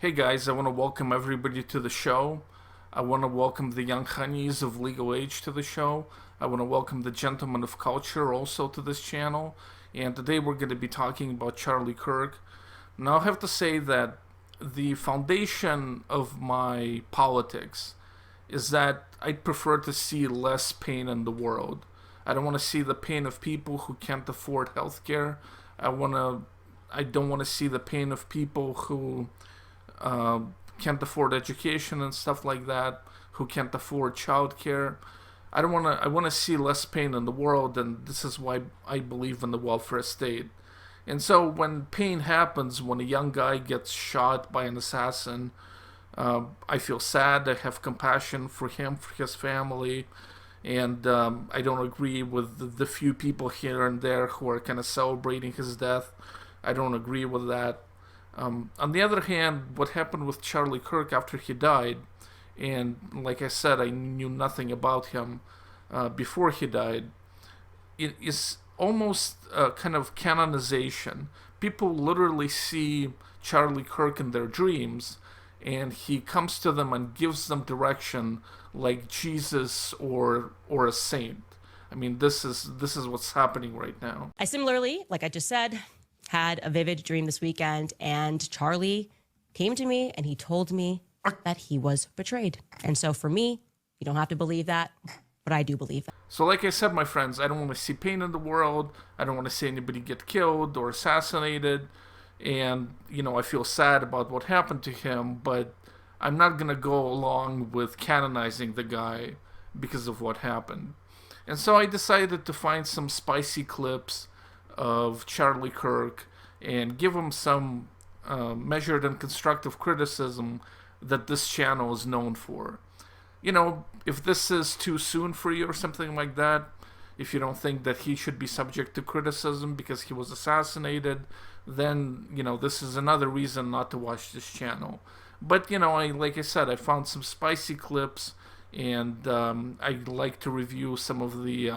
Hey guys, I want to welcome everybody to the show. I want to welcome the young honeys of legal age to the show. I want to welcome the gentlemen of culture also to this channel. And today we're going to be talking about Charlie Kirk. Now, I have to say that the foundation of my politics is that I'd prefer to see less pain in the world. I don't want to see the pain of people who can't afford healthcare. I want to I don't want to see the pain of people who uh, can't afford education and stuff like that, who can't afford childcare. I don't want to. I want to see less pain in the world, and this is why I believe in the welfare state. And so, when pain happens, when a young guy gets shot by an assassin, I feel sad. I have compassion for him, for his family, and I don't agree with the few people here and there who are kind of celebrating his death. I don't agree with that. On the other hand, what happened with Charlie Kirk after he died, and like I said, I knew nothing about him before he died, it is almost a kind of canonization. People literally see Charlie Kirk in their dreams, and he comes to them and gives them direction like Jesus or a saint. I mean, this is what's happening right now. I similarly, like I just said, had a vivid dream this weekend, and Charlie came to me and he told me that he was betrayed. And so for me, you don't have to believe that, but I do believe that. So, like I said, my friends, I don't want to see pain in the world. I don't want to see anybody get killed or assassinated. And, I feel sad about what happened to him, but I'm not going to go along with canonizing the guy because of what happened. And so I decided to find some spicy clips of Charlie Kirk and give him some measured and constructive criticism that this channel is known for. If this is too soon for you or something like that, if you don't think that he should be subject to criticism because he was assassinated, then, this is another reason not to watch this channel. But, like I said, I found some spicy clips, and I'd like to review some of the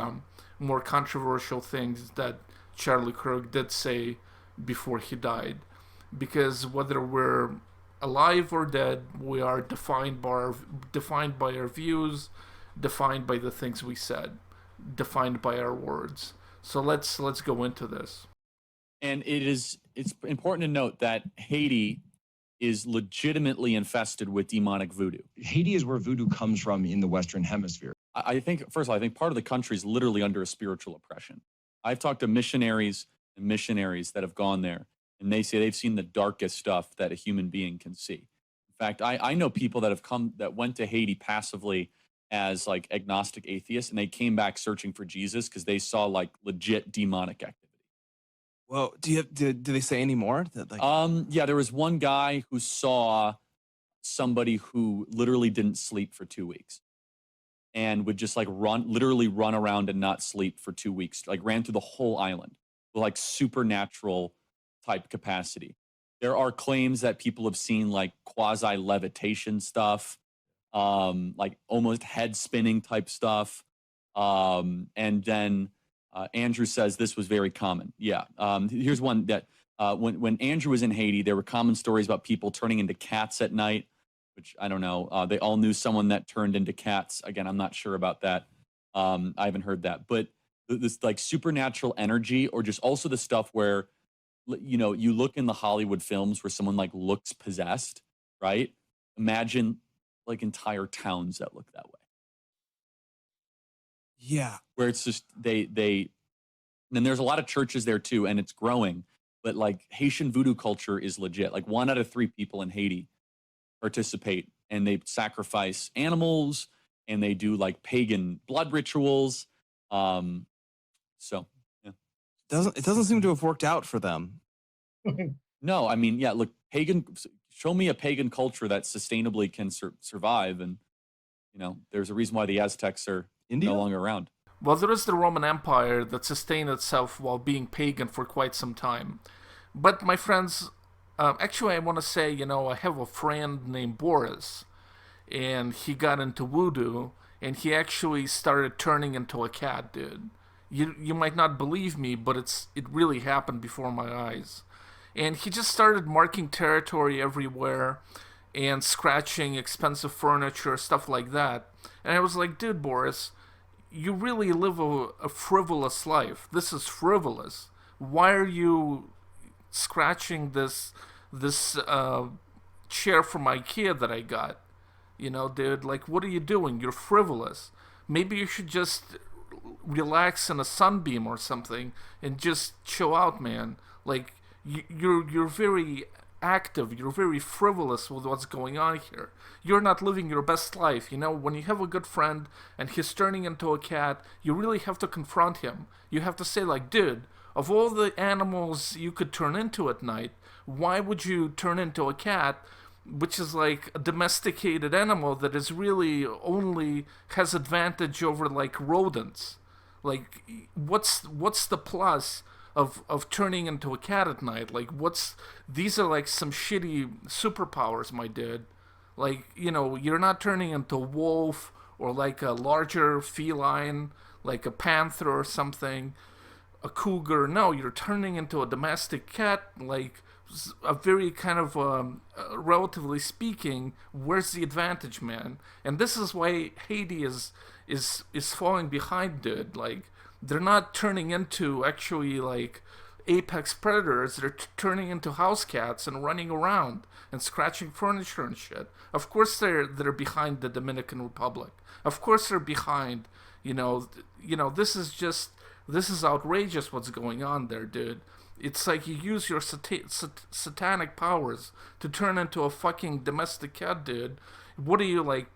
more controversial things that Charlie Kirk did say before he died. Because whether we're alive or dead, we are defined by our views, defined by the things we said, defined by our words. So let's go into this. And it's important to note that Haiti is legitimately infested with demonic voodoo. Haiti is where voodoo comes from in the Western Hemisphere. I think, first of all, I think part of the country is literally under a spiritual oppression. I've talked to missionaries that have gone there, and they say they've seen the darkest stuff that a human being can see. In fact, I know people that went to Haiti passively as like agnostic atheists, and they came back searching for Jesus because they saw like legit demonic activity. Well, do they say any more? Yeah, there was one guy who saw somebody who literally didn't sleep for 2 weeks and would just like literally run around and not sleep for 2 weeks, like ran through the whole island with like supernatural type capacity. There are claims that people have seen like quasi levitation stuff, like almost head spinning type stuff. And then Andrew says this was very common. Yeah. Here's one that when Andrew was in Haiti, there were common stories about people turning into cats at night, which I don't know. They all knew someone that turned into cats. Again, I'm not sure about that. I haven't heard that. But this like supernatural energy, or just also the stuff where, you look in the Hollywood films where someone like looks possessed, right? Imagine like entire towns that look that way. Yeah. Where it's just and there's a lot of churches there too, and it's growing. But like Haitian voodoo culture is legit. Like 1 out of 3 people in Haiti participate, and they sacrifice animals, and they do like pagan blood rituals. So yeah. It doesn't seem to have worked out for them. No, I mean, yeah, look, show me a pagan culture that sustainably can survive. And, there's a reason why the Aztecs are India? no longer around. Well, there is the Roman Empire that sustained itself while being pagan for quite some time. But, my friends, actually, I want to say, I have a friend named Boris, and he got into voodoo, and he actually started turning into a cat, dude. You might not believe me, but it really happened before my eyes. And he just started marking territory everywhere and scratching expensive furniture, stuff like that. And I was like, dude, Boris, you really live a frivolous life. This is frivolous. Why are you scratching this chair from IKEA that I got? You know, dude, like, what are you doing? You're frivolous. Maybe you should just relax in a sunbeam or something and just chill out, man. Like, you're very active. You're very frivolous with what's going on here. You're not living your best life. You know, when you have a good friend and he's turning into a cat, you really have to confront him. You have to say, like, dude, of all the animals you could turn into at night, why would you turn into a cat, which is like a domesticated animal that is really only has advantage over like rodents? Like, what's the plus of turning into a cat at night? Like, these are like some shitty superpowers, my dude. Like, you know, you're not turning into a wolf or like a larger feline, like a panther or something, a cougar. No, you're turning into a domestic cat, like a very kind of, relatively speaking, where's the advantage, man? And this is why Haiti is falling behind, dude. Like, they're not turning into actually like apex predators. They're turning into house cats and running around and scratching furniture and shit. Of course they're behind the Dominican Republic. Of course they're behind, you know, this is outrageous what's going on there, dude. It's like you use your satanic powers to turn into a fucking domestic cat, dude. What are you, like,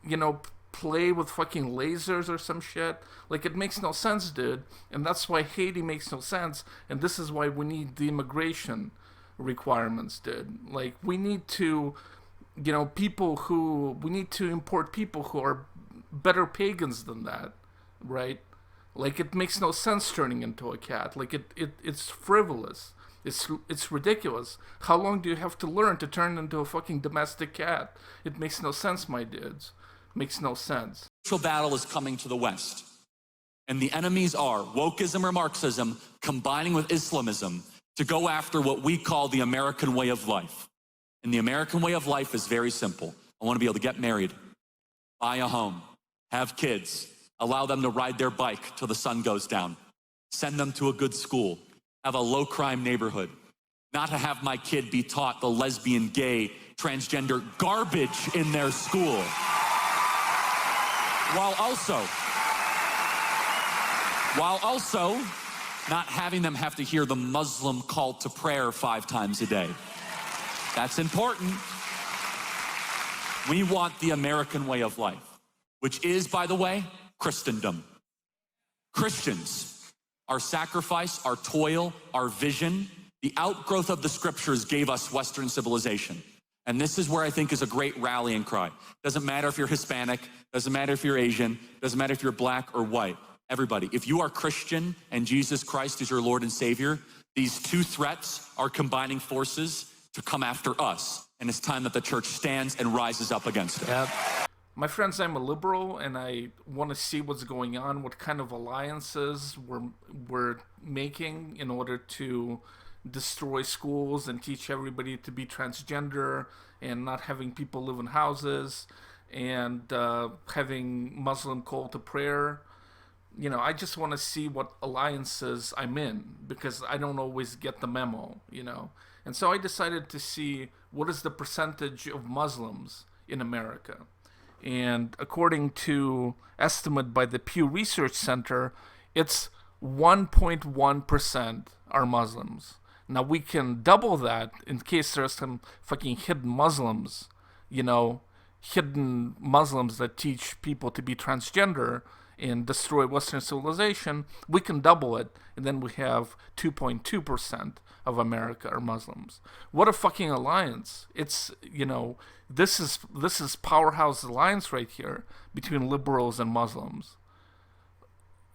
you know, play with fucking lasers or some shit? Like, it makes no sense, dude. And that's why Haiti makes no sense. And this is why we need the immigration requirements, dude. Like, we need to, you know, we need to import people who are better pagans than that, right? Like, it makes no sense turning into a cat. Like, it's frivolous. It's ridiculous. How long do you have to learn to turn into a fucking domestic cat? It makes no sense, my dudes. Makes no sense. Social battle is coming to the West. And the enemies are wokeism or Marxism combining with Islamism to go after what we call the American way of life. And the American way of life is very simple. I want to be able to get married, buy a home, have kids, allow them to ride their bike till the sun goes down, send them to a good school, have a low-crime neighborhood, not to have my kid be taught the lesbian, gay, transgender garbage in their school, while also not having them have to hear the Muslim call to prayer 5 times a day. That's important. We want the American way of life, which is, by the way, Christendom. Christians, our sacrifice, our toil, our vision, the outgrowth of the scriptures gave us Western civilization. And this is where I think is a great rallying cry. Doesn't matter if you're Hispanic, doesn't matter if you're Asian, doesn't matter if you're black or white. Everybody, if you are Christian and Jesus Christ is your Lord and Savior, these two threats are combining forces to come after us. And it's time that the church stands and rises up against it. Yep. My friends, I'm a liberal, and I want to see what's going on, what kind of alliances we're making in order to destroy schools and teach everybody to be transgender and not having people live in houses and having Muslim call to prayer. You know, I just want to see what alliances I'm in because I don't always get the memo, you know. And so I decided to see what is the percentage of Muslims in America. And according to estimate by the Pew Research Center, it's 1.1% are Muslims. Now we can double that in case there's some fucking hidden Muslims, you know, hidden Muslims that teach people to be transgender and destroy Western civilization. We can double it, and then we have 2.2% of America are Muslims. What a fucking alliance. It's, you know, this is powerhouse alliance right here between liberals and Muslims.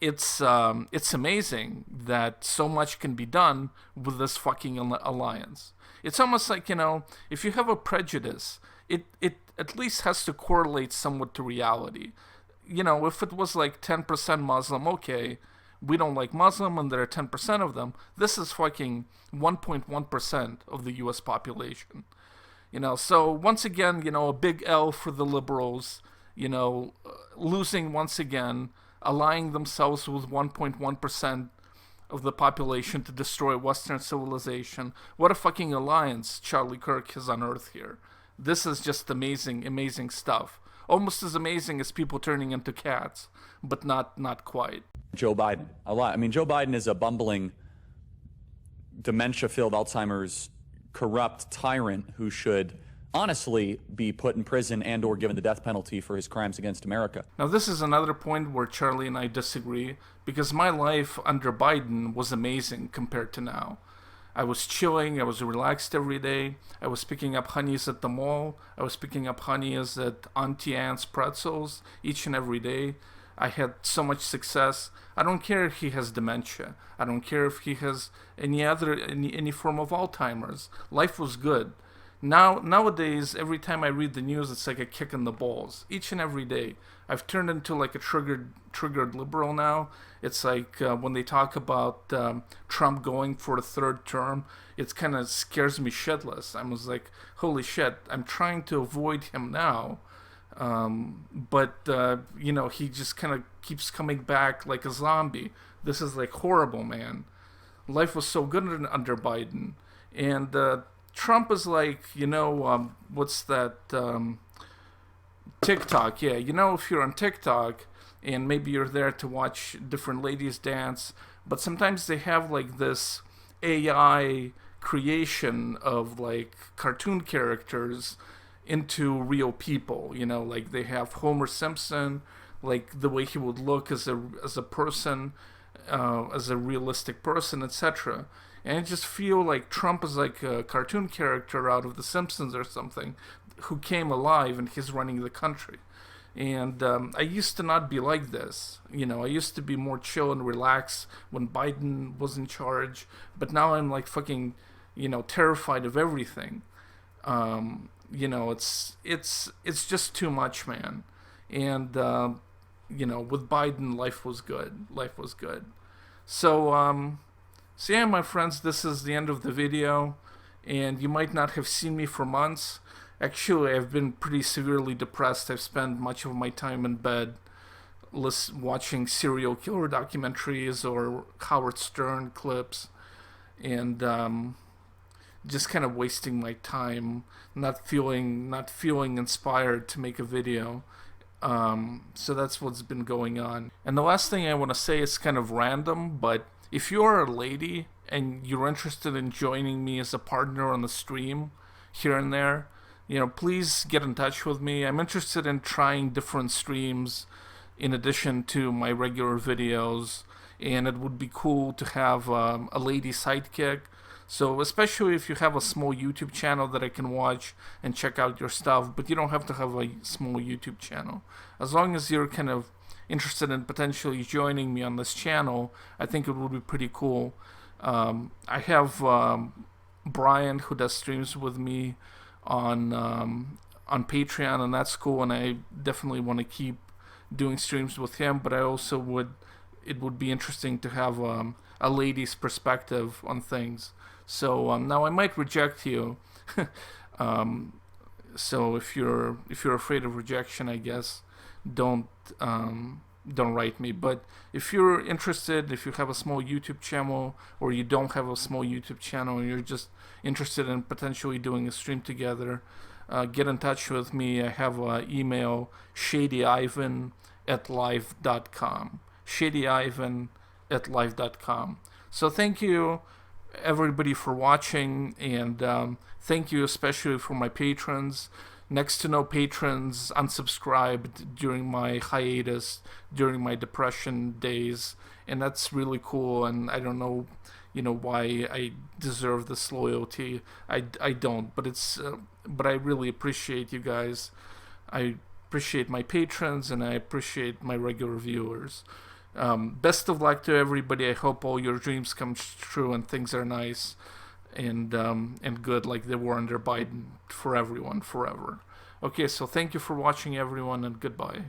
It's amazing that so much can be done with this fucking alliance. It's almost like, you know, if you have a prejudice, it at least has to correlate somewhat to reality. You know, if it was like 10% Muslim, okay, we don't like Muslim and there are 10% of them. This is fucking 1.1% of the U.S. population. So once again, a big L for the liberals, losing once again, allying themselves with 1.1% of the population to destroy Western civilization. What a fucking alliance Charlie Kirk has unearthed here. This is just amazing, amazing stuff. Almost as amazing as people turning into cats, but not quite. Joe Biden, a lot. I mean, Joe Biden is a bumbling, dementia-filled Alzheimer's, corrupt tyrant who should honestly be put in prison and or given the death penalty for his crimes against America. Now, this is another point where Charlie and I disagree, because my life under Biden was amazing compared to now. I was chilling, I was relaxed every day, I was picking up honeys at the mall, I was picking up honeys at Auntie Anne's Pretzels each and every day. I had so much success. I don't care if he has dementia. I don't care if he has any form of Alzheimer's. Life was good. Nowadays, every time I read the news, it's like a kick in the balls. Each and every day. I've turned into like a triggered liberal now. It's like when they talk about Trump going for a third term, it kind of scares me shitless. I was like, holy shit, I'm trying to avoid him now. But he just kind of keeps coming back like a zombie. This is like horrible, man. Life was so good under Biden. And Trump is like, what's that, TikTok, yeah. If you're on TikTok and maybe you're there to watch different ladies dance, but sometimes they have like this AI creation of like cartoon characters into real people, like they have Homer Simpson, like the way he would look as a person, as a realistic person, etc. And I just feel like Trump is like a cartoon character out of The Simpsons or something who came alive and he's running the country. And I used to not be like this. I used to be more chill and relaxed when Biden was in charge. But now I'm like fucking, terrified of everything. It's just too much, man. And, with Biden, life was good. Life was good. So yeah, my friends, this is the end of the video. And you might not have seen me for months. Actually, I've been pretty severely depressed. I've spent much of my time in bed watching serial killer documentaries or Howard Stern clips. And just kind of wasting my time, not feeling inspired to make a video. So that's what's been going on. And the last thing I want to say is kind of random, but if you're a lady and you're interested in joining me as a partner on the stream here and there, please get in touch with me. I'm interested in trying different streams in addition to my regular videos, and it would be cool to have a lady sidekick. So especially if you have a small YouTube channel that I can watch and check out your stuff, but you don't have to have a small YouTube channel. As long as you're kind of interested in potentially joining me on this channel, I think it would be pretty cool. I have Brian, who does streams with me on Patreon, and that's cool, and I definitely want to keep doing streams with him, but I also it would be interesting to have a lady's perspective on things. So now I might reject you. So if you're afraid of rejection, I guess don't write me. But if you're interested, if you have a small YouTube channel, or you don't have a small YouTube channel and you're just interested in potentially doing a stream together, get in touch with me. I have an email, shadyivan@live.com. shadyivan@live.com. So thank you everybody for watching, and thank you especially for my patrons. Next to no patrons unsubscribed during my hiatus, during my depression days, and that's really cool. And I don't know, why I deserve this loyalty. I don't, but but I really appreciate you guys. I appreciate my patrons, and I appreciate my regular viewers. Best of luck to everybody. I hope all your dreams come true and things are nice and good like they were under Biden for everyone forever. Okay, so thank you for watching, everyone, and goodbye.